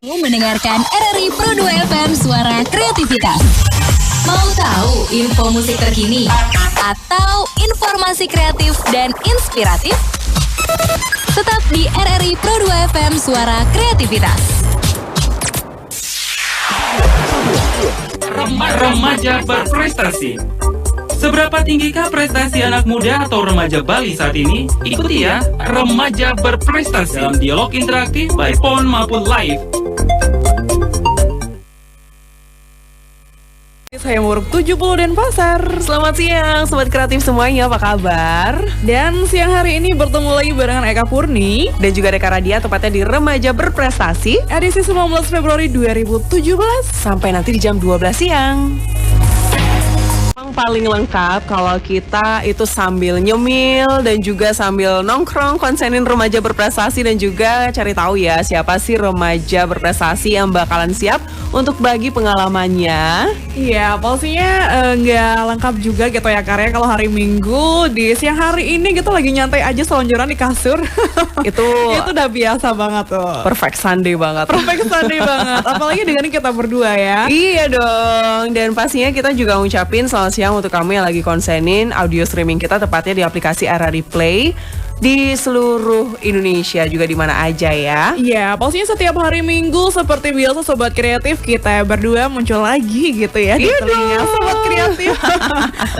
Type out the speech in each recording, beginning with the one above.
Mendengarkan RRI Pro 2 FM Suara Kreativitas. Mau tahu info musik terkini atau informasi kreatif dan inspiratif? Tetap di RRI Pro 2 FM Suara Kreativitas. Remaja berprestasi. Seberapa tinggikah prestasi anak muda atau remaja Bali saat ini? Ikuti ya, Remaja Berprestasi dalam dialog interaktif by phone maupun live. Saya Muruk 70 Denpasar. Selamat siang Sobat Kreatif semuanya, apa kabar? Dan siang hari ini bertemu lagi barengan Eka Purni dan juga Deka Radia, tepatnya di Remaja Berprestasi edisi 19 Februari 2017 sampai nanti di jam 12 siang. Paling lengkap kalau kita itu sambil nyemil dan juga sambil nongkrong konsenin Remaja Berprestasi dan juga cari tahu ya siapa sih remaja berprestasi yang bakalan siap untuk bagi pengalamannya. Iya, pastinya nggak lengkap juga gitu ya karya kalau hari Minggu di siang hari ini gitu lagi nyantai aja selonjoran di kasur. itu udah biasa banget tuh. Perfect Sunday banget. Perfect Sunday banget. Apalagi dengan kita berdua ya. Iya dong. Dan pastinya kita juga ngucapin selamat siang untuk kamu yang lagi konsenin audio streaming kita tepatnya di aplikasi RRI Play di seluruh Indonesia juga di mana aja ya. Iya, pastinya setiap hari Minggu seperti biasa Sobat Kreatif kita berdua muncul lagi gitu ya di telinga Sobat Kreatif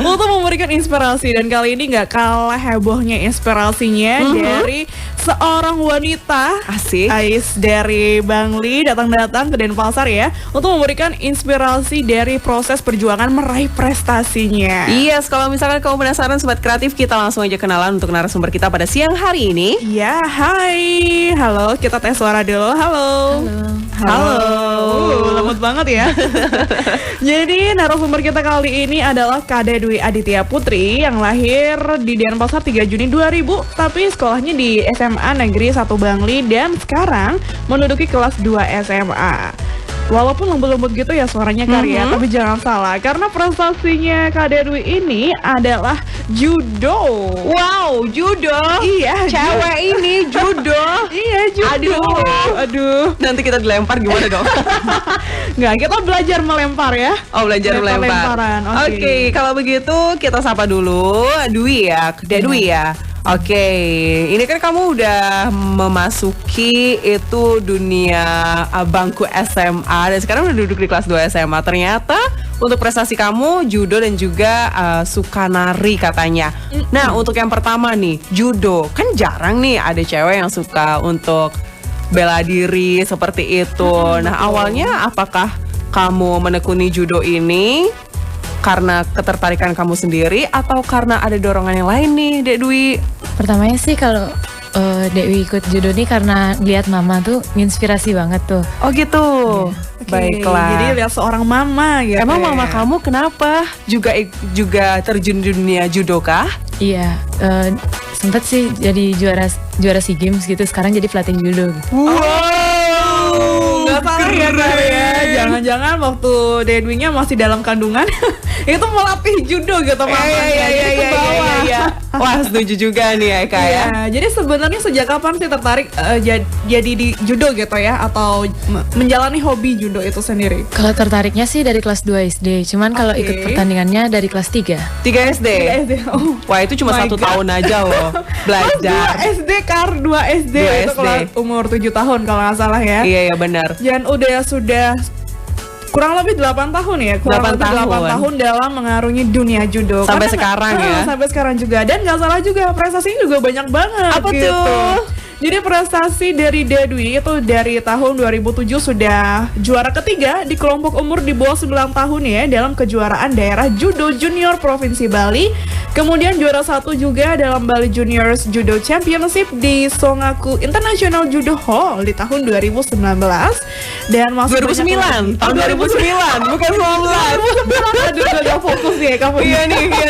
untuk memberikan inspirasi, dan kali ini nggak kalah hebohnya inspirasinya dari seorang wanita Ais dari Bangli datang ke Denpasar ya untuk memberikan inspirasi dari proses perjuangan meraih prestasinya. Yes, kalau misalkan kamu penasaran Sobat Kreatif, kita langsung aja kenalan untuk narasumber kita pada siang hari ini. Ya, hai. Halo, kita tes suara dulu. Halo. Lemot banget ya. Jadi narasumber kita kali ini adalah Kade Dwi Aditya Putri yang lahir di Denpasar 3 Juni 2000, tapi sekolahnya di SMA Negeri 1 Bangli dan sekarang menduduki kelas 2 SMA. Walaupun lembut-lembut gitu ya suaranya Karya, tapi jangan salah karena prestasinya Kade Dwi ini adalah judo. Wow, judo? Iya, cewek ini judo. Iya, judo. Aduh. Nanti kita dilempar gimana dong? Nggak, kita belajar melempar ya. Oh, belajar melempar. Oke, kalau begitu kita sapa dulu Dwi ya, Kade Dwi ya. Oke, ini kan kamu udah memasuki itu dunia bangku SMA dan sekarang udah duduk di kelas 2 SMA. Ternyata untuk prestasi kamu judo dan juga suka nari katanya. Nah, untuk yang pertama nih, judo. Kan jarang nih ada cewek yang suka untuk bela diri seperti itu. Nah, awalnya apakah kamu menekuni judo ini karena ketertarikan kamu sendiri atau karena ada dorongan yang lain nih, Dek Dwi? Pertamanya sih kalau Dek Dwi ikut judo nih karena lihat mama tuh inspirasi banget tuh. Oh gitu. Baiklah. Jadi lihat seorang mama gitu. Emang mama kamu kenapa juga terjun di dunia judo kah? Iya, sempet sih jadi juara SEA Games gitu. Sekarang jadi pelatih judo gitu. Wow, nggak salah ya. Jangan-jangan waktu Dedwinya masih dalam kandungan itu melatih judo gitu mamanya. Iya. Wah, setuju juga nih Eka ya. Jadi sebenarnya sejak kapan sih tertarik jadi di judo gitu ya, atau menjalani hobi judo itu sendiri? Kalau tertariknya sih dari kelas 2 SD. Cuman kalau ikut pertandingannya dari kelas 3. 3 SD? 3 SD. Oh. Wah, itu cuma 1 tahun aja loh belajar. 2 SD itu kalau umur 7 tahun kalau nggak salah ya. Iya benar. Dan sudah kurang lebih 8 tahun ya. 8 tahun dalam mengarungi dunia judo. Sampai sekarang ya. Sampai sekarang juga. Dan gak salah juga, prestasinya juga banyak banget. Apa gitu tuh? Jadi prestasi dari Dwi itu dari tahun 2007 sudah juara ketiga di kelompok umur di bawah 9 tahun ya dalam kejuaraan daerah judo junior Provinsi Bali. Kemudian juara 1 juga dalam Bali Juniors Judo Championship di Songaku International Judo Hall di tahun 2019. Dan masuk 2009, tahun 2009, bukan 19. Aduh, udah fokus nih kamu. Iya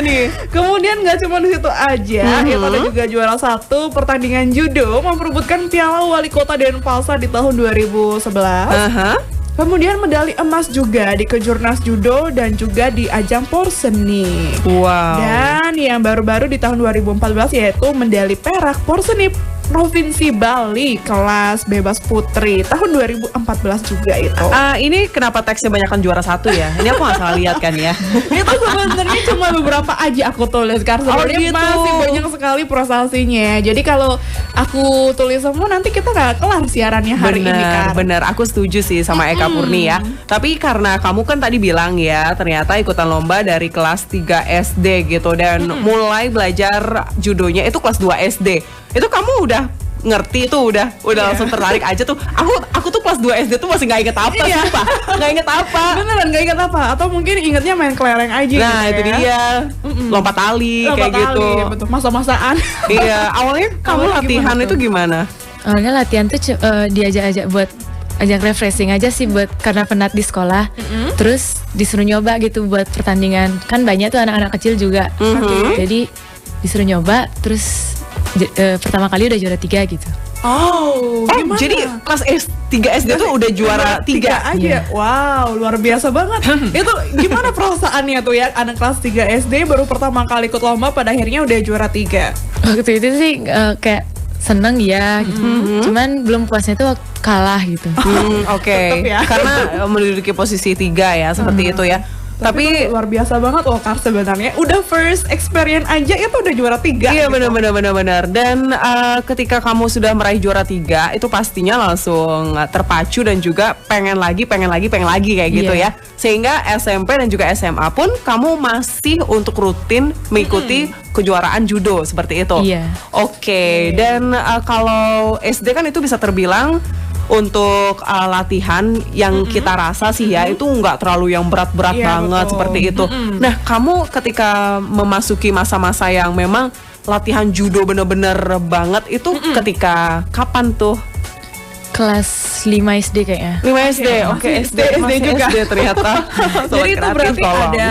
nih. Kemudian nggak cuma di situ aja, itu ada juga juara 1 pertandingan judo memperebutkan Piala Wali Kota Denpasar di tahun 2011. Kemudian medali emas juga di Kejurnas Judo dan juga di ajang Porsenip. Wow. Dan yang baru-baru di tahun 2014 yaitu medali perak Porsenip Provinsi Bali kelas bebas putri tahun 2014 juga itu. Ini kenapa teksnya banyakan juara 1 ya? Ini aku nggak salah lihat kan ya? Itu sebenarnya cuma beberapa aja aku tulis karena sebenarnya gitu. masih banyak sekali prestasinya. Jadi kalau aku tulis semua nanti kita nggak kelar siarannya hari ini kan. Bener, aku setuju sih sama Eka Purni ya. Tapi karena kamu kan tadi bilang ya, ternyata ikutan lomba dari kelas 3 SD gitu dan mulai belajar judonya itu kelas 2 SD. Itu kamu udah ngerti tuh, udah langsung tertarik aja tuh. Aku tuh kelas 2 SD tuh masih nggak inget apa, sumpah. Nggak inget apa. Beneran nggak inget apa? Atau mungkin ingetnya main kelereng aja Nah gitu itu ya. dia, lompat tali kayak gitu. Betul, masa-masaan. Iya, awalnya kamu Awalnya latihan gimana itu tuh? gimana? Awalnya latihan tuh diajak-ajak buat ajak refreshing aja sih buat karena penat di sekolah. Terus disuruh nyoba gitu buat pertandingan. Kan banyak tuh anak-anak kecil juga. Jadi disuruh nyoba terus pertama kali udah juara 3 gitu. Oh, gimana? Jadi kelas 3 SD tuh udah juara 3 aja. Iya. Wow, luar biasa banget. Itu gimana perasaannya tuh ya anak kelas 3 SD baru pertama kali ikut lomba pada akhirnya udah juara 3. Waktu itu sih kayak seneng ya gitu. Cuman belum puasnya tuh kalah gitu. Oke, Tetep ya. karena menduduki posisi 3 ya, seperti itu ya. Tapi Tapi luar biasa banget loh Kar sebenarnya. Udah first experience aja itu udah juara 3. iya gitu. benar. Dan ketika kamu sudah meraih juara 3 itu pastinya langsung terpacu dan juga pengen lagi kayak gitu Iya. ya. Sehingga SMP dan juga SMA pun kamu masih untuk rutin mengikuti kejuaraan judo seperti itu. Iya. Oke, dan kalau SD kan itu bisa terbilang untuk latihan yang kita rasa sih ya itu nggak terlalu yang berat-berat Iya, banget betul. seperti itu. Nah, kamu ketika memasuki masa-masa yang memang latihan judo bener-bener banget itu ketika kapan tuh? Kelas 5 SD kayaknya. 5 SD, oke masih SD SD juga. SD ternyata. Sobat Jadi itu kreatif, berarti tolong. ada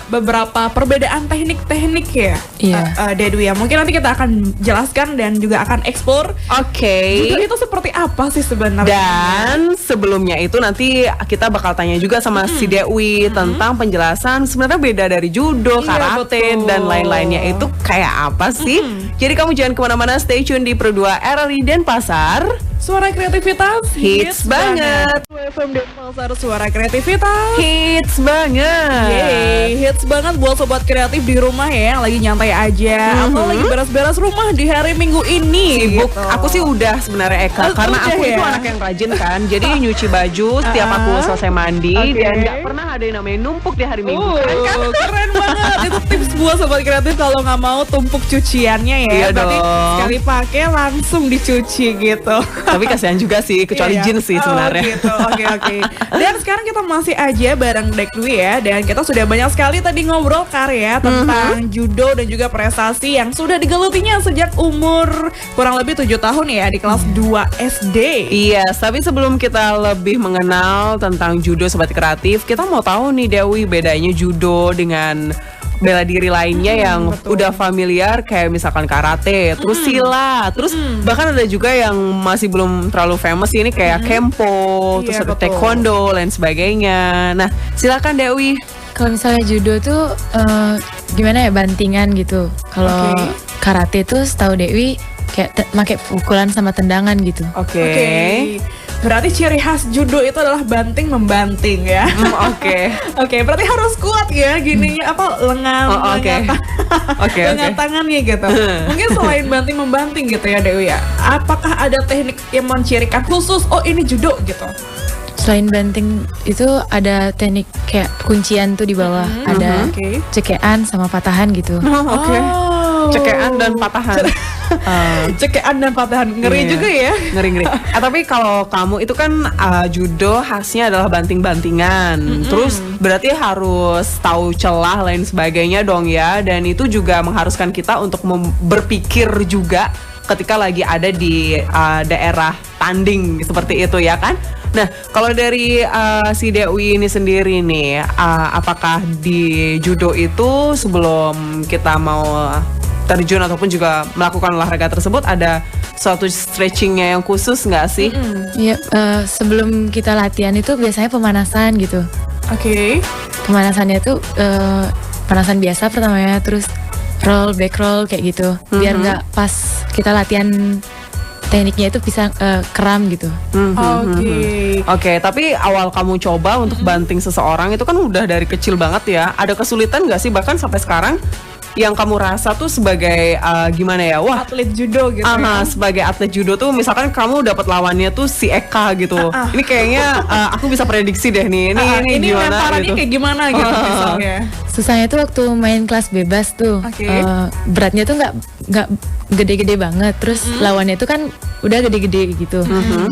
beberapa perbedaan teknik-teknik ya, Iya. Dedu ya. Mungkin nanti kita akan jelaskan dan juga akan explore. Oke. Judo itu seperti apa sih sebenarnya? Dan sebelumnya itu nanti kita bakal tanya juga sama si Dewi tentang penjelasan sebenarnya beda dari judo, Iya, karate, betul. dan lain-lainnya itu kayak apa sih. Jadi kamu jangan kemana-mana, stay tune di Pro 2 RRI Denpasar. Suara kreativitas Hits banget. FM Denpasar, suara kreativitas. Hits banget. Yeay, hits banget buat sobat kreatif di rumah ya, yang lagi nyantai aja atau lagi beres-beres rumah di hari Minggu ini. Sibuk. gitu. Aku sih udah sebenarnya Eka, karena Udah aku itu ya? anak yang rajin kan. Jadi nyuci baju setiap aku selesai mandi Oke. dan nggak pernah ada yang namanya numpuk di hari Minggu. Keren banget. Itu tips buat sobat kreatif kalau nggak mau tumpuk cuciannya ya. Iya Berarti dong. sekali pakai langsung dicuci gitu. Tapi kasihan juga sih, kecuali Iya. jeans sih sebenarnya. Oh gitu, oke. Dan sekarang kita masih aja bareng Dek Dwi ya. Dan kita sudah banyak sekali tadi ngobrol karya tentang judo dan juga prestasi yang sudah digelutinya sejak umur kurang lebih 7 tahun ya di kelas 2 SD. Iya, tapi sebelum kita lebih mengenal tentang judo Sobat Kreatif, kita mau tahu nih Dewi bedanya judo dengan bela diri lainnya yang udah familiar kayak misalkan karate, terus silat, terus bahkan ada juga yang masih belum terlalu famous ini kayak kempo, terus Iya, ada betul. taekwondo dan sebagainya. Nah, silakan Dewi. Kalau misalnya judo tuh gimana ya bantingan gitu. Kalau Oke. karate tuh setahu Dewi kayak pakai pukulan sama tendangan gitu. Oke. Oke. Berarti ciri khas judo itu adalah banting membanting ya. Oke. Oke, berarti harus kuat ya gininya apa lengan, Oh, oke. Oke, lengan oke. tangannya gitu. Mungkin selain banting membanting gitu ya Dewi ya. Apakah ada teknik yang mencirikan khusus? Oh ini judo gitu. Selain banting itu ada teknik kayak kuncian tuh di bawah. Ada Oke. cekean sama patahan gitu. Oke. Oh. Cekean dan patahan. Cekean dan patahan ngeri Iya. juga ya. Ngeri. Tapi kalau kamu itu kan judo khasnya adalah banting-bantingan. Terus berarti harus tahu celah lain sebagainya dong ya. Dan itu juga mengharuskan kita untuk berpikir juga ketika lagi ada di daerah tanding seperti itu ya kan. Nah, kalau dari si Dewi ini sendiri nih, apakah di judo itu sebelum kita mau terjun ataupun juga melakukan olahraga tersebut ada suatu stretchingnya yang khusus nggak sih? Iya, sebelum kita latihan itu biasanya pemanasan gitu. Oke. Pemanasannya tuh pemanasan biasa pertamanya, terus roll, back roll kayak gitu. Biar nggak pas kita latihan tekniknya itu bisa kram gitu. Oke. Tapi awal kamu coba untuk banting seseorang itu kan udah dari kecil banget ya. Ada kesulitan nggak sih bahkan sampai sekarang yang kamu rasa tuh sebagai gimana ya? Wah, Atlet judo gitu. sebagai atlet judo tuh misalkan kamu dapat lawannya tuh si Eka gitu. Ini kayaknya aku bisa prediksi deh nih. Ini gimana lemparannya gitu. kayak gimana gitu misalnya. Susahnya tuh waktu main kelas bebas tuh, Oke. beratnya tuh nggak gede-gede banget. Terus lawannya tuh kan udah gede-gede gitu.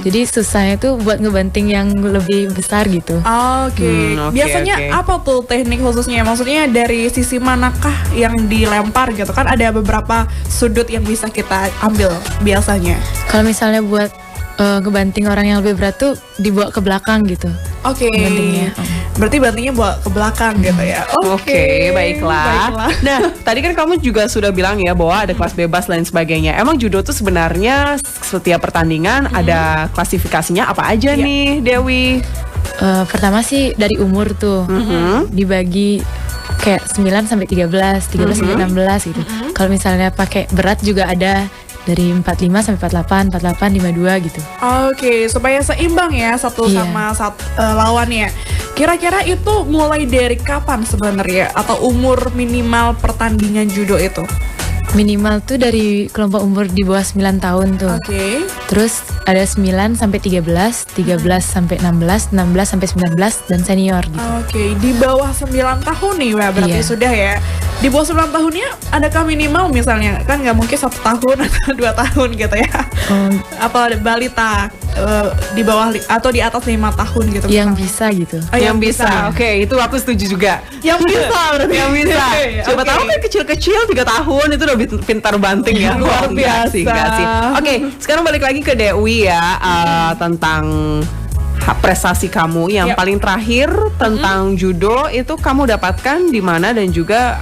Jadi susahnya tuh buat ngebanting yang lebih besar gitu. Oke. Oke, Biasanya oke. apa tuh teknik khususnya? Maksudnya dari sisi manakah yang dilempar gitu kan? Ada beberapa sudut yang bisa kita ambil biasanya. Kalau misalnya buat ngebanting orang yang lebih berat tuh dibawa ke belakang gitu. Oke. Bantingnya. Berarti bantingnya bawa ke belakang gitu ya. Oke, baiklah. Nah, tadi kan kamu juga sudah bilang ya bahwa ada kelas bebas dan sebagainya. Emang judo tuh sebenarnya setiap pertandingan ada klasifikasinya apa aja Iya. nih, Dewi? Pertama sih dari umur tuh dibagi kayak 9 sampai 13, 13 sampai 16 gitu. Kalau misalnya pakai berat juga ada dari 45 sampai 48, 48, 52 gitu. Oke, supaya seimbang ya satu Iya. sama lawannya. Kira-kira itu mulai dari kapan sebenarnya atau umur minimal pertandingan judo itu? Minimal tuh dari kelompok umur di bawah 9 tahun tuh. Oke. Terus ada 9 sampai 13, 13 sampai 16, 16 sampai 19 dan senior gitu. Oke, di bawah 9 tahun nih, wah berarti Iya. sudah ya. Di bawah 9 tahunnya adakah minimal misalnya? Kan nggak mungkin 1 tahun atau 2 tahun gitu ya. Apa ada balita di bawah atau di atas 5 tahun gitu? Yang misalnya? bisa gitu. Oh, yang bisa. Oke, itu aku setuju juga. Yang bisa berarti. Yang bisa. Coba Oke. tahu kan kecil-kecil 3 tahun itu udah pintar banting ya. Luar Wah, enggak sih, biasa. enggak sih. Oke, sekarang balik lagi ke Dewi ya tentang prestasi kamu yang Yap. paling terakhir tentang judo itu kamu dapatkan di mana dan juga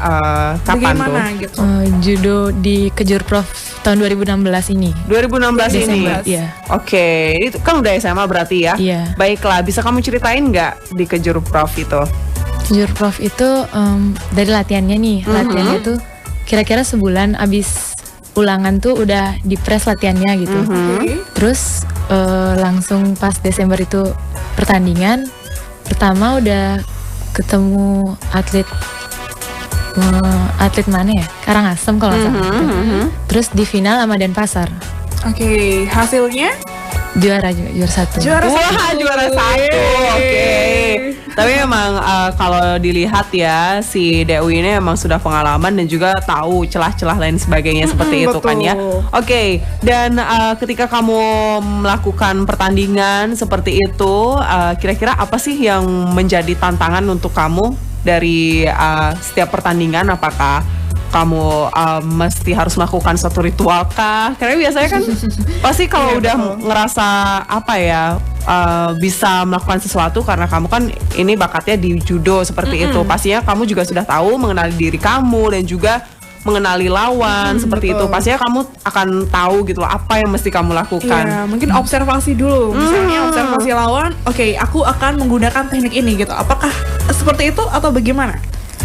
kapan Bagaimana tuh? gitu? Judo di Kejur Prof tahun 2016 ini. 2016 ini. Desember, iya. Oke, itu kan udah SMA berarti ya. Iya. Baiklah, bisa kamu ceritain nggak di Kejur Prof itu? Kejur Prof itu dari latihannya nih, latihannya tuh kira-kira sebulan abis ulangan tuh udah dipres latihannya gitu. Oke. Terus langsung pas Desember itu pertandingan pertama udah ketemu atlet mana ya, Karangasem kalau nggak salah gitu. Terus di final sama Denpasar Oke, hasilnya juara 1. Wah, juara 1. Oke. Tapi memang kalau dilihat ya si Dewi ini emang sudah pengalaman dan juga tahu celah-celah lain sebagainya seperti itu kan ya. betul. Oke. Dan ketika kamu melakukan pertandingan seperti itu, kira-kira apa sih yang menjadi tantangan untuk kamu dari setiap pertandingan? Apakah kamu mesti harus melakukan suatu ritual kah? Karena biasanya kan pasti kalau Iya, udah betul. ngerasa apa ya bisa melakukan sesuatu karena kamu kan ini bakatnya di judo seperti itu. Pastinya kamu juga sudah tahu mengenali diri kamu dan juga mengenali lawan seperti betul. itu. Pastinya kamu akan tahu gitu loh apa yang mesti kamu lakukan. Iya, mungkin observasi dulu. Misalnya observasi lawan, oke, aku akan menggunakan teknik ini gitu. Apakah seperti itu atau bagaimana?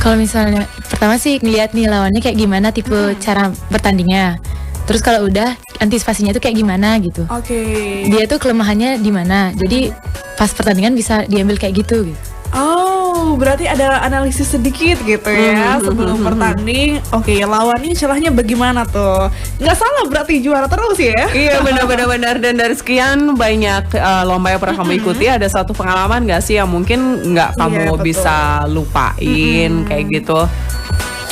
Kalau misalnya pertama sih ngeliat nih lawannya kayak gimana tipe cara bertandingnya. Terus kalau udah antisipasinya tuh kayak gimana gitu. Oke. Dia tuh kelemahannya di mana. Jadi pas pertandingan bisa diambil kayak gitu gitu. Oh, berarti ada analisis sedikit gitu ya sebelum bertanding. Oke, lawannya celahnya bagaimana tuh? Nggak salah berarti juara terus ya? Iya benar-benar dan dari sekian banyak lomba yang pernah kamu ikuti ada satu pengalaman nggak sih yang mungkin nggak kamu betul. bisa lupain kayak gitu?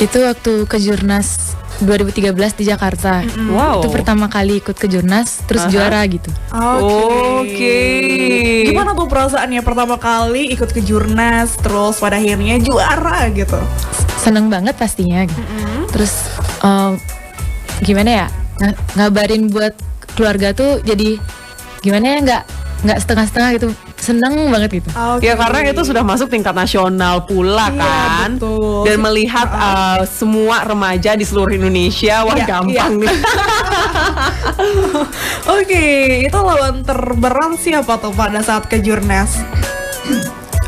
Itu waktu ke Jurnas 2013 di Jakarta. Wow. Itu pertama kali ikut ke Jurnas terus juara gitu. Oke. Gimana tuh perasaannya pertama kali ikut ke Jurnas terus pada akhirnya juara gitu? Seneng banget pastinya gitu. Terus gimana ya, ngabarin buat keluarga tuh jadi gimana ya, nggak setengah-setengah gitu, seneng banget gitu. Oke. Ya karena itu sudah masuk tingkat nasional pula Iya, kan. betul. Dan melihat semua remaja di seluruh Indonesia, wah Iya, gampang nih. Oke, itu lawan terberat siapa tuh pada saat ke Jurnas?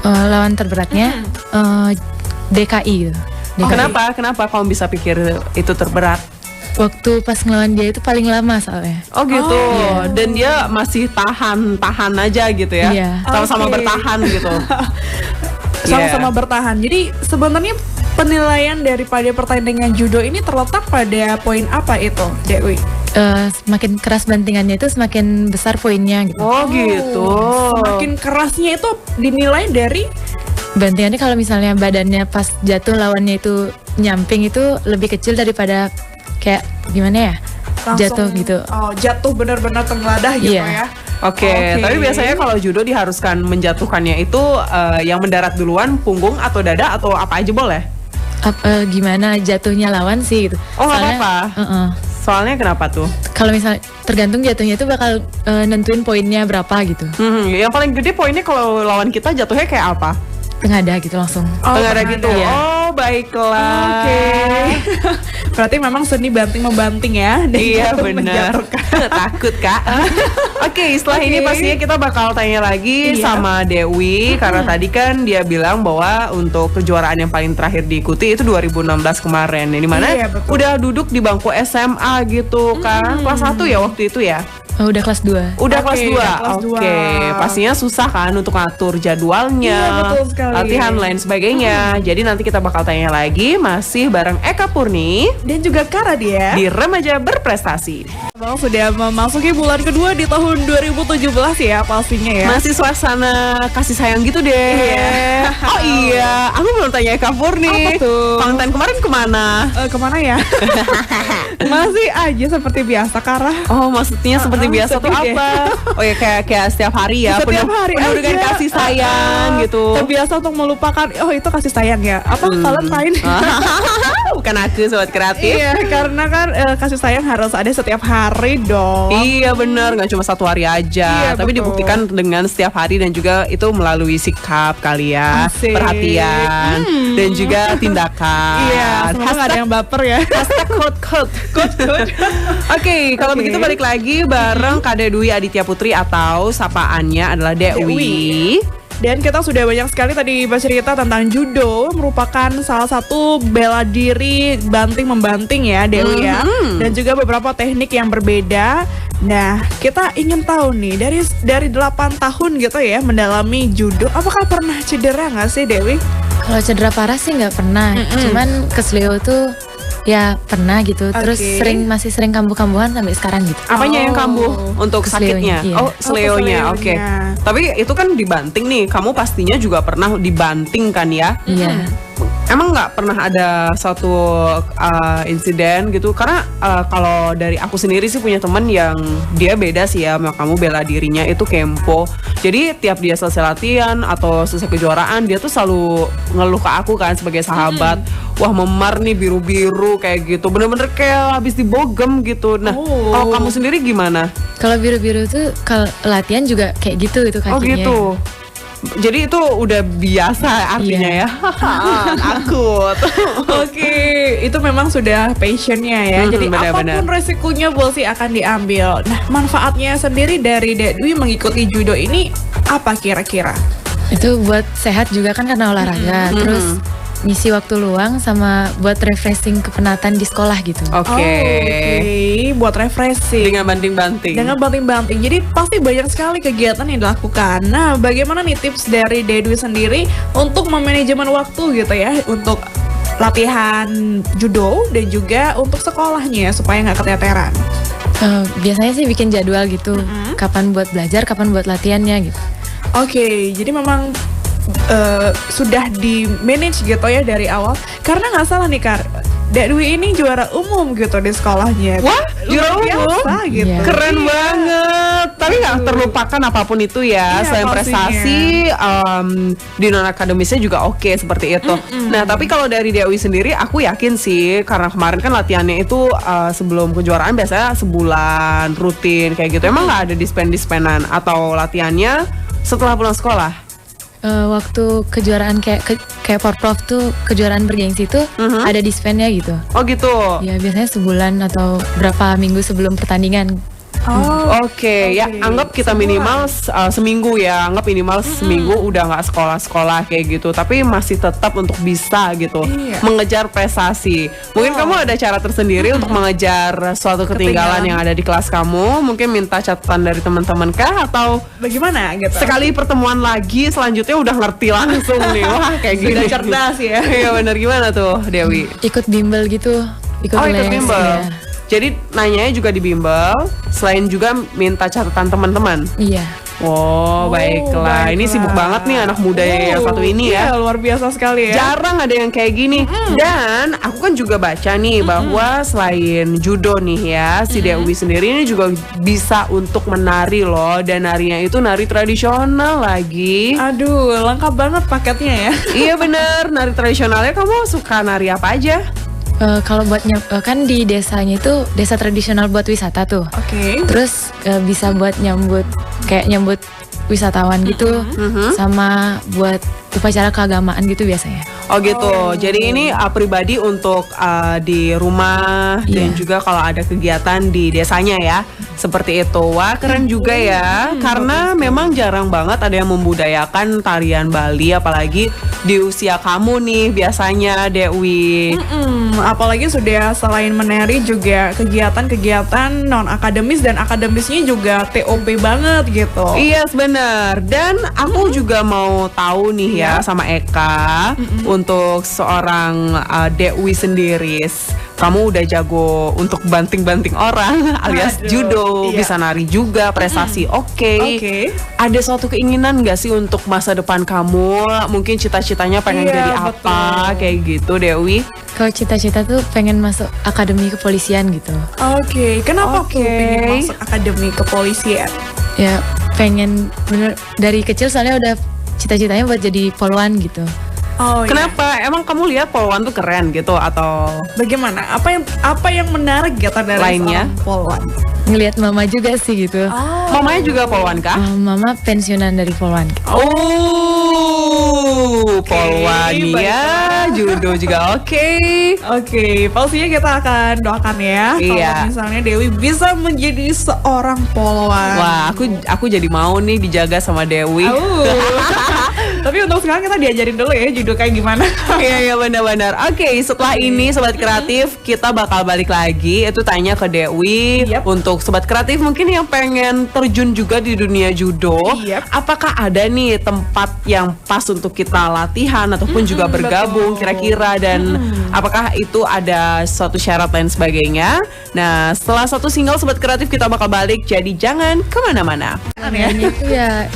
Lawan terberatnya DKI gitu. DKI. Kenapa kamu bisa pikir itu terberat? waktu pas ngelawan dia itu paling lama soalnya. Oh gitu. iya. Dan dia masih tahan aja gitu ya. Iya. Sama-sama Oke. bertahan gitu. Sama-sama bertahan. Jadi sebenarnya penilaian daripada pertandingan judo ini terletak pada poin apa itu, Dewi? Semakin keras bantingannya itu semakin besar poinnya gitu. Oh gitu. Semakin kerasnya itu dinilai dari Bantingannya kalau misalnya badannya pas jatuh lawannya itu nyamping itu lebih kecil daripada kayak gimana ya? langsung Jatuh gitu. Oh, jatuh benar-benar tengladah gitu Iya. ya. Oke, tapi biasanya kalau judo diharuskan menjatuhkannya itu yang mendarat duluan punggung atau dada atau apa aja boleh? Gimana jatuhnya lawan sih gitu. Oh, nggak Soalnya, apa-apa. Soalnya kenapa tuh? kalau misalnya tergantung jatuhnya itu bakal nentuin poinnya berapa gitu. Yang paling gede poinnya kalau lawan kita jatuhnya kayak apa? Tengada gitu langsung. Tengada gitu. Iya. Oh, baiklah. Oke. Berarti memang seni banting membanting ya. dan Iya jatuh benar. menjatuhkan. Takut Kak. Oke, setelah ini Oke. pastinya kita bakal tanya lagi Iya. sama Dewi karena tadi kan dia bilang bahwa untuk kejuaraan yang paling terakhir diikuti itu 2016 kemarin. Yang dimana Iya, betul. udah duduk di bangku SMA gitu kan. Kelas 1 ya waktu itu ya. Oh, udah kelas 2. Udah Oke, kelas 2. udah kelas dua. Oke, pastinya susah kan untuk ngatur jadwalnya. Iya, betul sekali. Latihan lain sebagainya. Jadi nanti kita bakal tanya lagi masih bareng Eka Purni Dan juga Kara dia. di Remaja Berprestasi. Bang sudah memasuki bulan kedua di tahun 2017 ya pastinya ya. Masih suasana kasih sayang gitu deh. Iya. Oh iya, aku belum tanya Eka Purni. Apa tuh? Valentine kemarin kemana? Kemana ya? Masih aja seperti biasa Kara. Oh, maksudnya seperti biasa tuh sedih deh. apa? Oh ya kayak setiap hari ya. Setiap hari penuh dengan aja. kasih sayang gitu. Terbiasa untuk melupakan. Oh itu kasih sayang ya. Apa Valentine? Bukan aku sobat kreatif. Iya, karena kan kasih sayang harus ada setiap hari dong. Iya benar, nggak cuma satu hari aja, Iya, tapi betul. dibuktikan dengan setiap hari dan juga itu melalui sikap kali ya, Asik. perhatian dan juga tindakan. Iya, semoga nggak ada yang baper ya. Hashtag quote. Oke, kalau Oke. begitu balik lagi bareng Kak Dwi Aditya Putri atau sapaannya adalah Dewi. Dan kita sudah banyak sekali tadi bercerita tentang judo, merupakan salah satu bela diri banting membanting ya Dewi ya. Dan juga beberapa teknik yang berbeda. Nah, kita ingin tahu nih dari 8 tahun gitu ya mendalami judo, apakah pernah cedera nggak sih Dewi? Kalau cedera parah sih nggak pernah. Cuman kesleo tuh ya pernah gitu. Terus Oke. masih sering kambuh-kambuhan sampai sekarang gitu. Apanya yang Oh. kambuh untuk Keselionya, sakitnya? iya. Oh, sleonya. Oh, Oke. keselionya. Tapi itu kan dibanting nih. Kamu pastinya juga pernah dibanting kan ya? Iya. Emang nggak pernah ada satu insiden gitu? Karena kalau dari aku sendiri sih punya temen yang dia beda sih ya sama kamu, bela dirinya itu kempo. Jadi tiap dia selesai latihan atau selesai kejuaraan dia tuh selalu ngeluh ke aku kan sebagai sahabat. Wah memar nih biru-biru kayak gitu. Bener-bener kayak habis dibogem gitu. Nah Oh. kalau kamu sendiri gimana? Kalau biru-biru tuh kalau latihan juga kayak gitu itu kakinya. Oh gitu. Jadi itu udah biasa artinya Iya. ya. Takut. Oke, itu memang sudah passionnya ya. Jadi benar-benar. apapun resikonya Bolsi akan diambil. Nah, manfaatnya sendiri dari Dewi mengikuti judo ini apa kira-kira? Itu buat sehat juga kan karena olahraga. Terus ngisi waktu luang sama buat refreshing kepenatan di sekolah gitu. Oke. Buat refreshing. Dengan banting-banting. Dengan banting-banting. Jadi pasti banyak sekali kegiatan yang dilakukan. Nah, bagaimana nih tips dari Dewi sendiri untuk memanajemen waktu gitu ya, untuk latihan judo dan juga untuk sekolahnya supaya nggak keteteran. Biasanya sih bikin jadwal gitu. Kapan buat belajar, kapan buat latihannya gitu. Oke, jadi memang sudah di manage gitu ya dari awal. Karena nggak salah nih Kak, Dewi ini juara umum gitu di sekolahnya. Wah, juara Luar biasa umum? gitu. Iya. Keren banget. Tapi nggak terlupakan apapun itu ya. Iya, Selain pastinya. prestasi di non akademisnya juga oke seperti itu. Nah, tapi kalau dari Dewi sendiri, aku yakin sih karena kemarin kan latihannya itu sebelum kejuaraan biasanya sebulan rutin kayak gitu. Emang nggak ada dispen-dispenan atau latihannya setelah pulang sekolah? Waktu kejuaraan kayak Porprov tuh kejuaraan bergengsi tuh ada dispennya gitu. Oh gitu. Ya biasanya sebulan atau berapa minggu sebelum pertandingan. Oke, ya anggap kita minimal seminggu ya, anggap minimal seminggu udah nggak sekolah-sekolah kayak gitu, tapi masih tetap untuk bisa gitu mengejar prestasi. Mungkin kamu ada cara tersendiri untuk mengejar suatu ketinggalan yang ada di kelas kamu. Mungkin minta catatan dari teman-teman kah, atau bagaimana gitu? sekali pertemuan lagi selanjutnya udah ngerti langsung nih, wah kayak gini. Sudah cerdas ya. Iya benar, gimana tuh Dewi? Ikut bimbel gitu, ikut Ikut les. bimbel. Iya. Jadi nanyanya juga di bimbel, selain juga minta catatan teman-teman. Iya. Oh, baiklah. Ini sibuk banget nih anak muda yang satu ini ya. Iya, luar biasa sekali ya. Jarang ada yang kayak gini. Dan aku kan juga baca nih bahwa selain judo nih ya, si Dewi sendiri ini juga bisa untuk menari loh. Dan narinya itu nari tradisional lagi. Aduh, lengkap banget paketnya ya. Iya bener, nari tradisionalnya kamu suka nari apa aja? Kalau buat kan di desanya itu desa tradisional buat wisata tuh. Oke. Terus bisa buat nyambut wisatawan gitu, sama buat upacara keagamaan gitu biasanya. Oh gitu. Jadi ini pribadi untuk di rumah dan juga kalau ada kegiatan di desanya ya. Seperti itu. Wah, keren juga ya. Karena memang jarang banget ada yang membudayakan tarian Bali, apalagi di usia kamu nih biasanya, Dewi. Apalagi sudah selain menari juga kegiatan-kegiatan non akademis dan akademisnya juga TOP banget gitu. Iya, benar. Dan aku juga mau tahu nih ya sama Eka, untuk seorang Dewi sendiri. Kamu udah jago untuk banting-banting orang alias judo, bisa nari juga, prestasi oke. Ada suatu keinginan gak sih untuk masa depan kamu? Mungkin cita-citanya pengen jadi apa kayak gitu, Dewi? Kalau cita-cita tuh pengen masuk akademi kepolisian gitu. Oke, kenapa tuh pengen masuk akademi kepolisian? Ya pengen bener dari kecil soalnya udah cita-citanya buat jadi polwan gitu. Oh, kenapa? Emang kamu lihat polwan tuh keren gitu atau bagaimana? Apa yang menarik gitu dari lainnya? seorang polwan? Ngelihat mama juga sih gitu. Mamanya juga polwan kah? Mama pensiunan dari polwan. Polwan ya, judo juga oke. Pastinya kita akan doakan ya. Kalau misalnya Dewi bisa menjadi seorang polwan. Wah, aku jadi mau nih dijaga sama Dewi. Tapi untuk sekarang kita diajarin dulu ya judo kayak gimana. Iya benar-benar. Oke, setelah ini Sobat Kreatif kita bakal balik lagi. Itu tanya ke Dewi. Untuk Sobat Kreatif mungkin yang pengen terjun juga di dunia judo, apakah ada nih tempat yang pas untuk kita latihan ataupun juga bergabung kira-kira, dan apakah itu ada suatu syarat lain sebagainya. Nah, setelah satu single Sobat Kreatif kita bakal balik, jadi jangan kemana-mana. Ini tuh ya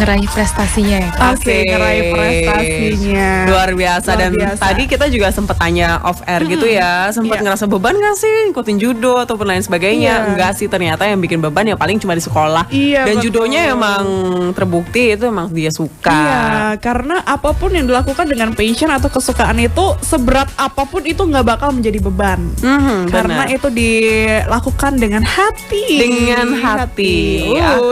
ngeraih prestasinya ya. Ngeraih prestasinya. Luar biasa. Tadi kita juga sempat tanya off air gitu ya, sempat ngerasa beban gak sih ikutin judo ataupun lain sebagainya? Enggak sih, ternyata yang bikin beban ya paling cuma di sekolah. Dan judonya emang terbukti itu emang dia suka. Iya, karena apapun yang dilakukan dengan passion atau kesukaan itu, seberat apapun itu nggak bakal menjadi beban. Karena itu dilakukan dengan hati.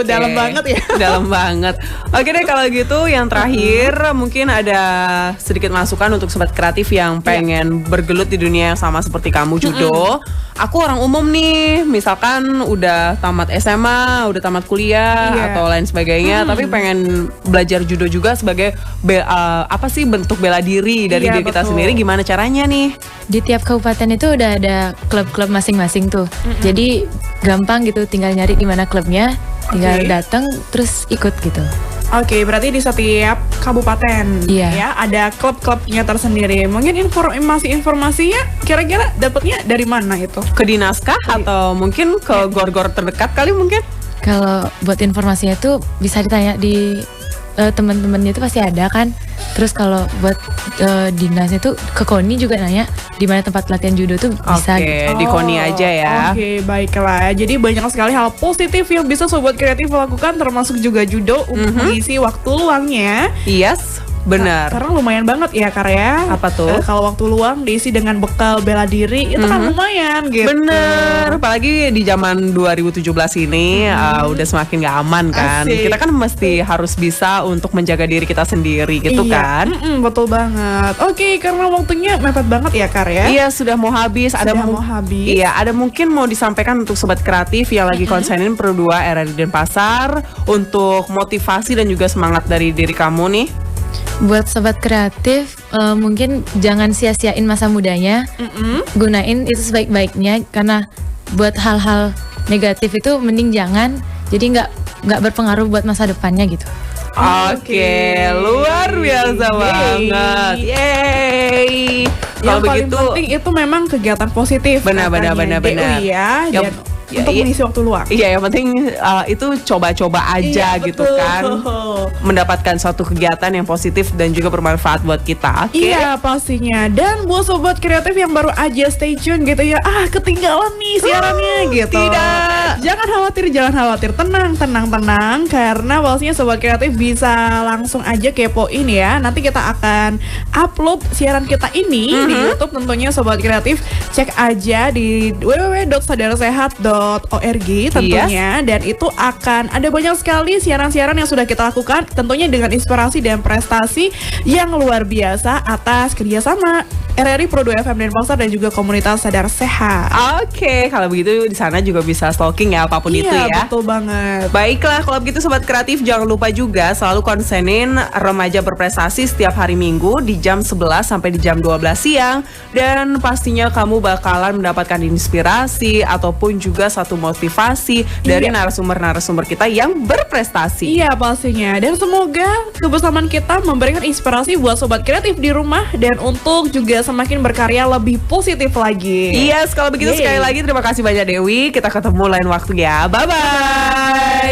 Dalam banget ya. Dalam banget. Oke deh, kalau gitu yang terakhir mungkin ada sedikit masukan untuk Sobat Kreatif yang pengen bergelut di dunia yang sama seperti kamu, judo. Aku orang umum nih, misalkan udah tamat SMA, udah tamat kuliah atau lain sebagainya, tapi pengen belajar judo juga sebagai bentuk bela diri dari diri kita sendiri. Gimana caranya nih? Di tiap kabupaten itu udah ada klub-klub masing-masing tuh. Jadi gampang gitu, tinggal nyari di mana klubnya, tinggal datang terus ikut gitu. Oke, berarti di setiap kabupaten ya ada klub-klubnya tersendiri. Mungkin informasinya kira-kira dapatnya dari mana itu? Ke dinas kah atau mungkin ke gor-gor terdekat kali mungkin? Kalau buat informasinya tuh bisa ditanya di teman-temannya itu pasti ada kan. Terus kalau buat dinasnya tuh ke KONI juga nanya di mana tempat latihan judo tuh bisa gitu. Di KONI aja ya. Oke, baiklah. Jadi banyak sekali hal positif yang bisa Sobat Kreatif lakukan, termasuk juga judo untuk mengisi waktu luangnya. Benar. Karena lumayan banget ya Karya. Apa tuh? Kalau waktu luang diisi dengan bekal bela diri itu kan lumayan gitu. Bener, apalagi di zaman 2017 ini udah semakin gak aman kan. Asik. Kita kan mesti harus bisa untuk menjaga diri kita sendiri gitu Iya. kan. Betul banget. Oke, karena waktunya mepet banget ya Karya. Iya, sudah mau habis. Sudah mau habis. Iya, ada mungkin mau disampaikan untuk sobat kreatif yang lagi konsenin Pro 2 RRI Denpasar untuk motivasi dan juga semangat dari diri kamu nih. Buat sobat kreatif, mungkin jangan sia-siain masa mudanya, gunain itu sebaik-baiknya karena buat hal-hal negatif itu mending jangan, jadi nggak berpengaruh buat masa depannya gitu. Oke, luar biasa banget. Yeay. Yang Kalau paling begitu penting itu memang kegiatan positif. Benar, katanya benar. DU ya. Yang- Dan untuk mengisi waktu luang. Iya, yang penting itu coba-coba aja Iya, gitu betul. kan. Mendapatkan suatu kegiatan yang positif dan juga bermanfaat buat kita. Oke. Iya pastinya. Dan buat sobat kreatif yang baru aja stay tune gitu ya, ketinggalan nih siarannya gitu. tidak. Jangan khawatir. Tenang. Karena pastinya sobat kreatif bisa langsung aja kepoin ya. Nanti kita akan upload siaran kita ini di YouTube tentunya sobat kreatif. Cek aja di www.sadarsehat.org tentunya. Dan itu akan ada banyak sekali siaran-siaran yang sudah kita lakukan tentunya dengan inspirasi dan prestasi yang luar biasa atas kerjasama RRI Pro 2 FM Denpasar dan juga komunitas Sadar Sehat. Oke, kalau begitu di sana juga bisa stalking ya apapun itu ya. Iya, betul banget. Baiklah, kalau begitu sobat kreatif jangan lupa juga selalu konsenin Remaja Berprestasi setiap hari Minggu di jam 11 sampai di jam 12 siang. Dan pastinya kamu bakalan mendapatkan inspirasi ataupun juga satu motivasi dari narasumber-narasumber kita yang berprestasi. Iya pastinya. Dan semoga kebersamaan kita memberikan inspirasi buat sobat kreatif di rumah dan untuk juga semakin berkarya lebih positif lagi. Yes, kalau begitu Yeay. sekali lagi terima kasih banyak Dewi. Kita ketemu lain waktu ya. Bye-bye.